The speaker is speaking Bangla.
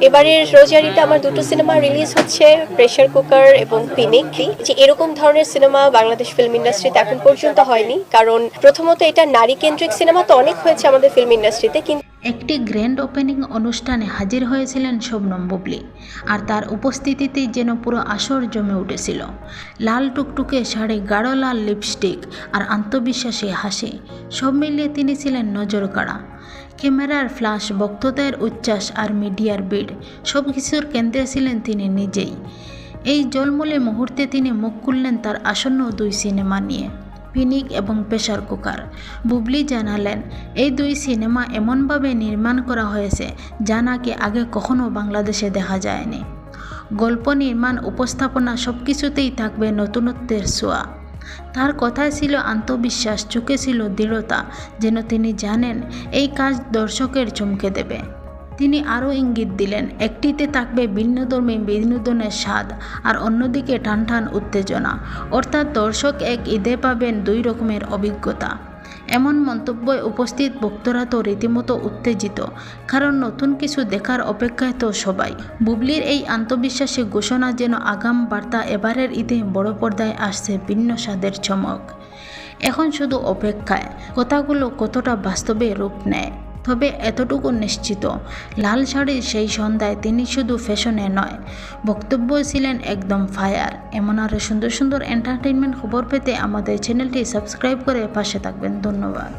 এবারের রোজারিতে আমার দুটো সিনেমা রিলিজ হচ্ছে, প্রেসার কুকার এবং পিনিক। যে এরকম ধরনের সিনেমা বাংলাদেশ ফিল্ম ইন্ডাস্ট্রিতে এখন পর্যন্ত হয়নি, কারণ প্রথমত এটা নারী কেন্দ্রিক সিনেমা তো অনেক হয়েছে আমাদের ফিল্ম ইন্ডাস্ট্রিতে, কিন্তু একটি গ্র্যান্ড ওপেনিং অনুষ্ঠানে হাজির হয়েছিলেন শবনম বুবলি, আর তার উপস্থিতিতেই যেন পুরো আসর জমে উঠেছিল। লাল টুকটুকে শাড়ি, গাঢ় লাল লিপস্টিক আর আত্মবিশ্বাসী হাসি, সব মিলিয়ে তিনি ছিলেন নজর কাড়া। ক্যামেরার ফ্ল্যাশ, বক্তৃতার উচ্ছ্বাস আর মিডিয়ার ভিড়, সব কিছুর কেন্দ্রে ছিলেন তিনি নিজেই। এই জলমলে মুহূর্তে তিনি মুখ খুললেন তার আসন্ন দুই সিনেমা নিয়ে, পিনিক এবং প্রেসার কুকার। বুবলি জানালেন, এই দুই সিনেমা এমনভাবে নির্মাণ করা হয়েছে যা নাকি আগে কখনো বাংলাদেশে দেখা যায়নি। গল্প, নির্মাণ, উপস্থাপনা সব কিছুতেই থাকবে নতুনত্বের ছোঁয়া। তার কথায় ছিল আত্মবিশ্বাস, চোখে ছিল দৃঢ়তা, যেন তিনি জানেন এই কাজ দর্শকের চমকে দেবে। তিনি আরও ইঙ্গিত দিলেন, একটিতে থাকবে ভিন্নধর্মী বিনোদনের স্বাদ আর অন্যদিকে টান টান উত্তেজনা, অর্থাৎ দর্শক এক ঈদে পাবেন দুই রকমের অভিজ্ঞতা। এমন মন্তব্যে উপস্থিত বক্তারা তো রীতিমতো উত্তেজিত, কারণ নতুন কিছু দেখার অপেক্ষায় তো সবাই। বুবলির এই আত্মবিশ্বাসী ঘোষণা যেন আগাম বার্তা, এবারের ঈদে বড় পর্দায় আসছে ভিন্ন স্বাদের চমক। এখন শুধু অপেক্ষায় কথাগুলো কতটা বাস্তবে রূপ নেয়। তবে এতটুকু নিশ্চিত, লাল শাড়ির সেই সন্ধ্যায় তিনি শুধু ফ্যাশনে নয়, বক্তব্য ছিলেন একদম ফায়ার। এমন আরও সুন্দর সুন্দর এন্টারটেইনমেন্ট খবর পেতে আমাদের চ্যানেলটি সাবস্ক্রাইব করে পাশে থাকবেন। ধন্যবাদ।